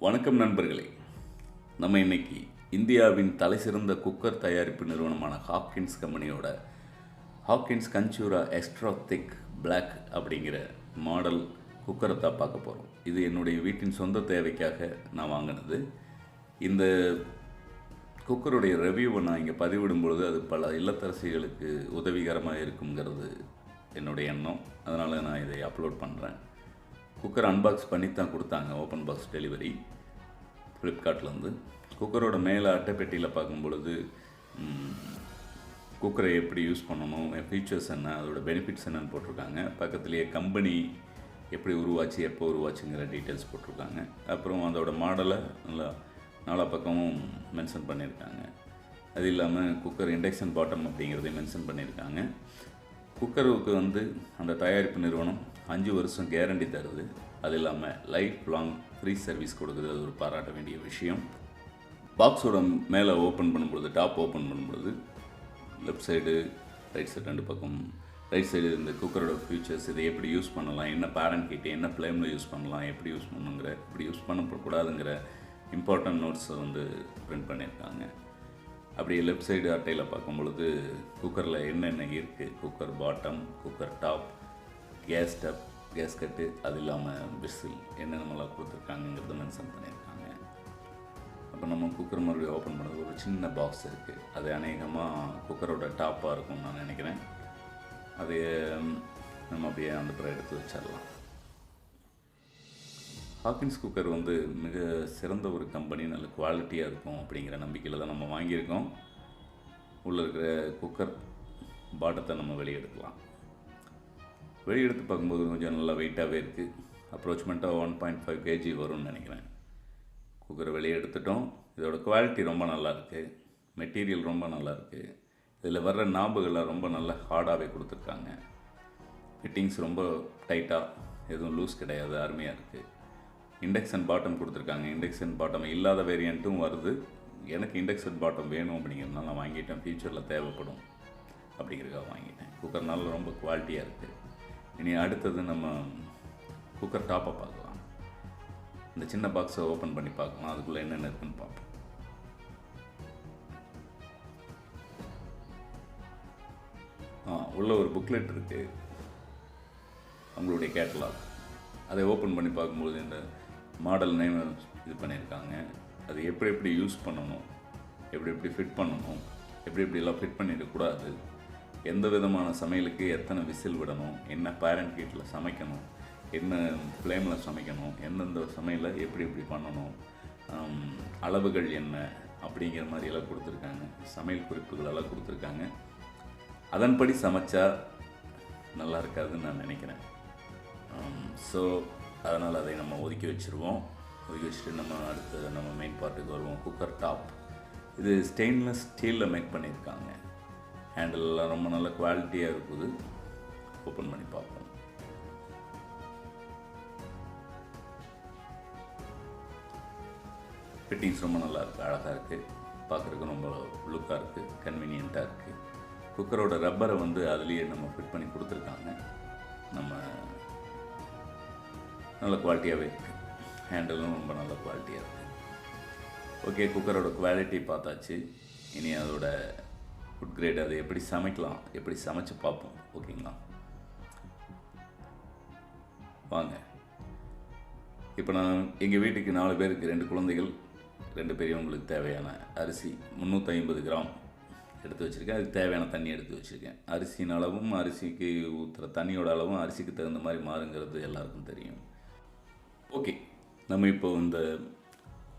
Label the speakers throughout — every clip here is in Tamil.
Speaker 1: வணக்கம் நண்பர்களே. நம்ம இன்னைக்கு இந்தியாவின் தலைசிறந்த குக்கர் தயாரிப்பு நிறுவனமான ஹாக்கின்ஸ் கம்பெனியோட ஹாக்கின்ஸ் கன்ச்சூரா எக்ஸ்ட்ரா திக் பிளாக் அப்படிங்கிற மாடல் குக்கரை தான் பார்க்க போகிறோம். இது என்னுடைய வீட்டின் சொந்த தேவைக்காக நான் வாங்கினது. இந்த குக்கருடைய ரிவ்யூவை நான் இங்கே பதிவிடும்பொழுது அது பல இல்லத்தரசிகளுக்கு உதவிகரமாக இருக்குங்கிறது என்னுடைய எண்ணம். அதனால் நான் இதை அப்லோட் பண்ணுறேன். குக்கர் அன்பாக்ஸ் பண்ணி தான் கொடுத்தாங்க, ஓப்பன் பாக்ஸ் டெலிவரி ஃப்ளிப்கார்ட்லேருந்து. குக்கரோட மேலே அட்டைப்பெட்டியில் பார்க்கும்பொழுது குக்கரை எப்படி யூஸ் பண்ணணும், ஃபீச்சர்ஸ் என்ன, அதோட பெனிஃபிட்ஸ் என்னன்னு போட்டிருக்காங்க. பக்கத்துலேயே கம்பெனி எப்படி உருவாச்சு, எப்போ உருவாச்சுங்கிற டீட்டெயில்ஸ் போட்டிருக்காங்க. அப்புறம் அதோட மாடலை நல்லா நாலா பக்கமும் மென்ஷன் பண்ணியிருக்காங்க. அது இல்லாமல் குக்கர் இண்டக்ஷன் பாட்டம் அப்படிங்கிறதையும் மென்ஷன் பண்ணியிருக்காங்க. குக்கருக்கு அந்த தயாரிப்பு நிறுவனம் 5 வருஷம் கேரண்டி தருது. அது இல்லாமல் லைஃப் லாங் ஃப்ரீ சர்வீஸ் கொடுக்குது. அது ஒரு பாராட்ட வேண்டிய விஷயம். பாக்ஸோட மேலே ஓப்பன் பண்ணும்பொழுது, டாப் ஓப்பன் பண்ணும்பொழுது லெஃப்ட் சைடு ரைட் சைடு 2 பக்கம், ரைட் சைடு இந்த குக்கரோட ஃபியூச்சர்ஸ், இதை எப்படி யூஸ் பண்ணலாம், என்ன பேரண்ட் கிட்ட என்ன ஃப்ளேமில் யூஸ் பண்ணலாம், எப்படி யூஸ் பண்ணுங்கிற, எப்படி யூஸ் பண்ணக்கூடாதுங்கிற இம்பார்ட்டன்ட் நோட்ஸை பிரிண்ட் பண்ணியிருக்காங்க. அப்படியே லெஃப்ட் சைடு அட்டையில் பார்க்கும்பொழுது குக்கரில் என்னென்ன இருக்குது, cooker bottom, cooker top, gas stove, gas கட்டு, அது இல்லாமல் விசில் என்னென்னலாம் கொடுத்துருக்காங்கிறத மென்ஷன் பண்ணியிருக்காங்க. அப்போ நம்ம குக்கர் மறுபடியும் ஓப்பன் பண்ணுறது ஒரு சின்ன பாக்ஸ் இருக்குது. அது அநேகமாக குக்கரோட டாப்பாக இருக்கும்னு நான் நினைக்கிறேன். அதை நம்ம அப்படியே அந்த பிறகு எடுத்து வச்சிடலாம். ஹாக்கின்ஸ் குக்கர் மிக சிறந்த ஒரு கம்பெனி, நல்ல குவாலிட்டியாக இருக்கும் அப்படிங்கிற நம்பிக்கையில் தான் நம்ம வாங்கியிருக்கோம். உள்ளே இருக்கிற குக்கர் பாட்டத்தை நம்ம வெளியெடுக்கலாம். வெளியெடுத்து பார்க்கும்போது கொஞ்சம் நல்லா வெயிட்டாகவே இருக்குது. அப்ரோச்மெண்ட்டாக 1.5 kg வரும்னு நினைக்கிறேன். குக்கரை வெளியே எடுத்துட்டோம். இதோட குவாலிட்டி ரொம்ப நல்லா இருக்குது, மெட்டீரியல் ரொம்ப நல்லா இருக்குது. இதில் வர்ற நாபுகள்லாம் ரொம்ப நல்லா ஹார்டாகவே கொடுத்துருக்காங்க. ஃபிட்டிங்ஸ் ரொம்ப டைட்டாக, எதுவும் லூஸ் கிடையாது, அருமையாக இருக்குது. இண்டக்ஷன் பாட்டம் கொடுத்துருக்காங்க. இண்டக்ஷன் பாட்டம் இல்லாத வேரியண்ட்டும் வருது. எனக்கு இண்டக்ஷன் பாட்டம் வேணும் அப்படிங்கிறதுனால நான் வாங்கிட்டேன். ஃபியூச்சரில் தேவைப்படும் அப்படிங்கிறதுக்காக வாங்கிட்டேன். குக்கர் நல்லா ரொம்ப குவாலிட்டியாக இருக்குது. இனி அடுத்தது நம்ம குக்கர் டாப்பை பார்க்கலாம். இந்த சின்ன பாக்ஸை ஓப்பன் பண்ணி பார்க்கலாம், அதுக்குள்ளே என்னென்ன இருக்குன்னு பார்ப்போம். உள்ள ஒரு புக்லெட் இருக்குது, அவங்களுடைய கேட்டலாக். அதை ஓப்பன் பண்ணி பார்க்கும்போது இந்த மாடல் நேம் இது பண்ணியிருக்காங்க. அது எப்படி யூஸ் பண்ணணும், எப்படி ஃபிட் பண்ணணும், எப்படியெல்லாம் ஃபிட் பண்ணிடக்கூடாது, எந்த விதமான சமையலுக்கு எத்தனை விசில் விடணும், என்ன பேரண்ட் ஹீட்டில் சமைக்கணும், என்ன ஃப்ளேமில் சமைக்கணும், எந்தெந்த சமையலை எப்படி பண்ணணும், அளவுகள் என்ன அப்படிங்கிற மாதிரியெல்லாம் கொடுத்துருக்காங்க. சமையல் குறிப்புகளெல்லாம் கொடுத்துருக்காங்க. அதன்படி சமைச்சா நல்லா இருக்காதுன்னு நான் நினைக்கிறேன். ஸோ அதனால் அதை நம்ம ஒதுக்கி வச்சுருவோம். ஒதுக்கி வச்சுட்டு நம்ம அடுத்து நம்ம மெயின் பார்ட்டுக்கு வருவோம். குக்கர் டாப் இது ஸ்டெயின்லெஸ் ஸ்டீலில் மேக் பண்ணியிருக்காங்க. ஹேண்டிலெலாம் ரொம்ப நல்ல குவாலிட்டியாக இருக்குது. ஓப்பன் பண்ணி பார்ப்போம். ஃபிட்டிங்ஸ் ரொம்ப நல்லா இருக்குது, அழகாக இருக்குது, பார்க்குறதுக்கு ரொம்ப லுக்காக இருக்குது, கன்வீனியண்ட்டாக இருக்குது. குக்கரோட ரப்பரை அதுலேயே நம்ம ஃபிட் பண்ணி கொடுத்துருக்காங்க. நம்ம நல்ல குவாலிட்டியாகவே இருக்குது. ஹேண்டிலும் ரொம்ப நல்ல குவாலிட்டியாக இருக்குது. ஓகே, குக்கரோட குவாலிட்டி பார்த்தாச்சு. இனி அதோட ஃபுட் கிரேட், அதை எப்படி சமைக்கலாம், எப்படி சமைச்சு பார்ப்போம். ஓகேங்களா, வாங்க. இப்போ நான் எங்கள் வீட்டுக்கு 4 பேருக்கு 2 குழந்தைகள், 2 பெரியவங்களுக்கு தேவையான அரிசி 350 கிராம் எடுத்து வச்சுருக்கேன். அதுக்கு தேவையான தண்ணி எடுத்து வச்சுருக்கேன். அரிசியின் அளவும் அரிசிக்கு ஊற்றுற தண்ணியோட அளவும் அரிசிக்கு தகுந்த மாதிரி மாறுங்கிறது எல்லாருக்கும் தெரியும். ஓகே, நம்ம இப்போ இந்த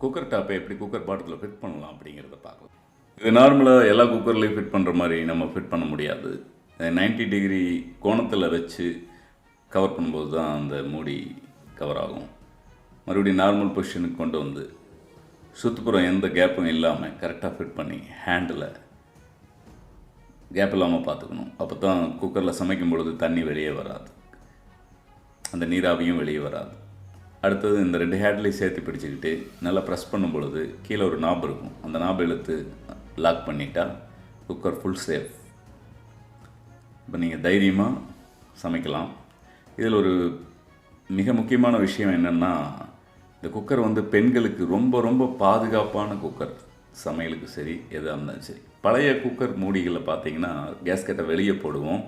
Speaker 1: குக்கர் டாப்பை எப்படி குக்கர் பாட்டத்தில் ஃபிட் பண்ணலாம் அப்படிங்கிறத பார்க்கலாம். இது நார்மலாக எல்லா குக்கர்லேயும் ஃபிட் பண்ணுற மாதிரி நம்ம ஃபிட் பண்ண முடியாது. 90 டிகிரி கோணத்தில் வச்சு கவர் பண்ணும்போது தான் அந்த மூடி கவர் ஆகும். மறுபடியும் நார்மல் பொசிஷனுக்கு கொண்டு சுற்றுப்புறம் எந்த கேப்பும் இல்லாமல் கரெக்டாக ஃபிட் பண்ணி ஹேண்டில் கேப் இல்லாமல் பார்த்துக்கணும். அப்போ தான் குக்கரில் சமைக்கும் பொழுது தண்ணி வெளியே வராது, அந்த நீராவியும் வெளியே வராது. அடுத்தது இந்த 2 ஹேண்ட்லையும் சேர்த்து பிடிச்சிக்கிட்டு நல்லா ப்ரெஸ் பண்ணும் பொழுது கீழே ஒரு நாப் இருக்கும். அந்த நாப் இழுத்து லாக் பண்ணிட்டா குக்கர் ஃபுல் சேஃப். இப்போ நீங்கள் தைரியமாக சமைக்கலாம். இதில் ஒரு மிக முக்கியமான விஷயம் என்னென்னா, இந்த குக்கர் வந்து பெண்களுக்கு ரொம்ப ரொம்ப பாதுகாப்பான குக்கர். சமையலுக்கு சரி, எதாக இருந்தாலும் சரி. பழைய குக்கர் மூடிகளில் பார்த்தீங்கன்னா கேஸ்கெட்டை வெளியே போடுவோம்,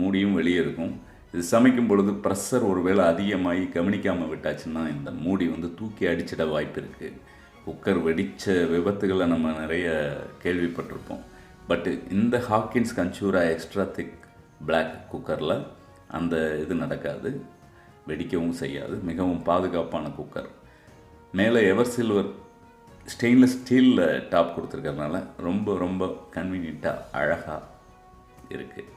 Speaker 1: மூடியும் வெளியே இருக்கும். இது சமைக்கும் பொழுது ப்ரெஷர் ஒரு வேளை அதிகமாகி கவனிக்காமல் விட்டாச்சுன்னா இந்த மூடி வந்து தூக்கி அடிச்சிட வாய்ப்பு இருக்குது. குக்கர் வெடித்த விபத்துகளை நம்ம நிறைய கேள்விப்பட்டிருப்போம். பட்டு இந்த ஹாக்கின்ஸ் கன்சூரா எக்ஸ்ட்ரா திக் பிளாக் குக்கரில் அந்த இது நடக்காது, வெடிக்கவும் செய்யாது. மிகவும் பாதுகாப்பான குக்கர். மேலே எவர் சில்வர் ஸ்டெயின்லெஸ் ஸ்டீலில் டாப் கொடுத்துருக்கறனால ரொம்ப ரொம்ப கன்வீனியண்ட்டாக அழகாக இருக்குது,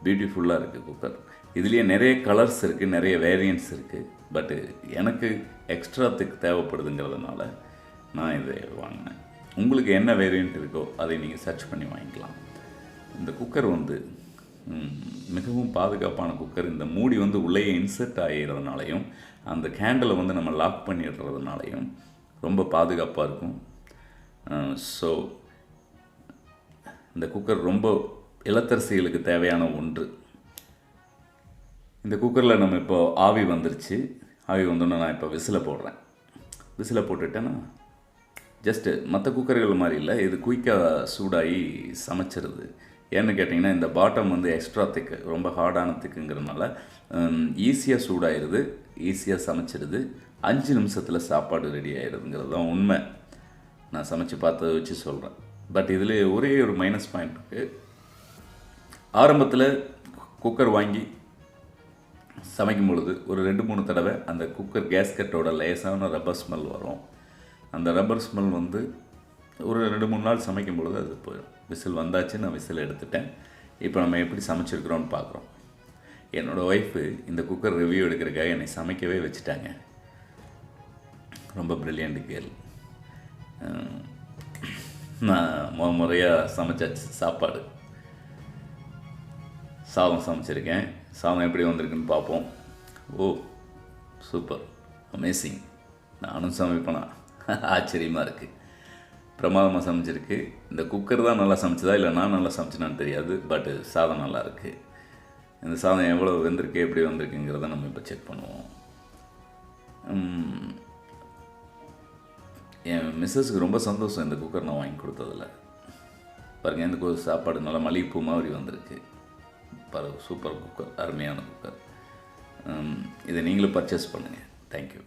Speaker 1: பியூட்டிஃபுல்லாக இருக்குது குக்கர். இதுலேயே நிறைய கலர்ஸ் இருக்குது, நிறைய வேரியன்ட்ஸ் இருக்குது. பட்டு எனக்கு எக்ஸ்ட்ரா திக் தேவைப்படுதுங்கிறதுனால நான் இதை வாங்கினேன். உங்களுக்கு என்ன வேரியண்ட் இருக்கோ அதை நீங்கள் சர்ச் பண்ணி வாங்கிக்கலாம். இந்த குக்கர் வந்து மிகவும் பாதுகாப்பான குக்கர். இந்த மூடி வந்து உள்ளே இன்சர்ட் ஆகிறதுனாலையும் அந்த கேண்டிலை வந்து நம்ம லாக் பண்ணிடுறதுனாலையும் ரொம்ப பாதுகாப்பாக இருக்கும். ஸோ இந்த குக்கர் ரொம்ப இல்லத்தரசிகளுக்கு தேவையான ஒன்று. இந்த குக்கரில் நம்ம இப்போ ஆவி வந்துருச்சு. ஆவி வந்தோன்னே நான் இப்போ விசிலை போடுறேன். விசிலை போட்டுட்டேன்னா ஜஸ்ட்டு மற்ற குக்கர்கள் மாதிரி இல்லை, இது குயிக்காக சூடாகி சமைச்சிருது. ஏன்னு கேட்டிங்கன்னா இந்த பாட்டம் வந்து எக்ஸ்ட்ரா திக்கு, ரொம்ப ஹார்டான திக்குங்கிறதுனால ஈஸியாக சூடாகிடுது, ஈஸியாக சமைச்சிடுது. 5 நிமிஷத்தில் சாப்பாடு ரெடி ஆகிடுதுங்கிறது தான் உண்மை. நான் சமைச்சு பார்த்ததை வச்சு சொல்கிறேன். பட் இதில் ஒரே ஒரு மைனஸ் பாயிண்ட் இருக்குது. ஆரம்பத்தில் குக்கர் வாங்கி சமைக்கும் பொழுது ஒரு 2-3 தடவை அந்த குக்கர் கேஸ்கட்டோட லேசான ரப்பர் ஸ்மெல் வரும். அந்த ரப்பர் ஸ்மெல் வந்து ஒரு 2-3 நாள் சமைக்கும் பொழுது அது போயிடும். விசில் வந்தாச்சு, நான் விசில் எடுத்துட்டேன். இப்போ நம்ம எப்படி சமைச்சிருக்கிறோன்னு பார்க்குறோம். என்னோடய ஒய்ஃபு இந்த குக்கர் ரிவ்யூ எடுக்கிறதுக்காக என்னை சமைக்கவே வச்சுட்டாங்க. ரொம்ப ப்ரில்லியண்ட் கேர்ள். நான் முறையாக சமைச்சாச்சு. சாப்பாடு சாதம் சமைச்சிருக்கேன். சாதம் எப்படி வந்திருக்குன்னு பார்ப்போம். ஓ சூப்பர், அமேசிங். நானும் சமைப்பேனா? ஆச்சரியமாக இருக்குது. பிரமாதமாக சமைச்சிருக்கு. இந்த குக்கர் தான் நல்லா சமைச்சதா இல்லை நான் நல்லா சமைச்சேனான்னு தெரியாது. பட்டு சாதம் நல்லா இருக்குது. இந்த சாதம் எவ்வளோ வெந்திருக்கு, எப்படி வந்திருக்குங்கிறத நம்ம இப்போ செக் பண்ணுவோம். என் மிஸ்ஸஸுக்கு ரொம்ப சந்தோஷம் இந்த குக்கர் நான் வாங்கி கொடுத்ததில்ல. பாருங்கள், இந்த சாப்பாடு நல்லா மல்லிகைப்பூ மாதிரி வந்திருக்கு. சூப்பர் குக்கர், அருமையான குக்கர். இதை நீங்களும் பர்ச்சேஸ் பண்ணுங்கள். தேங்க்யூ.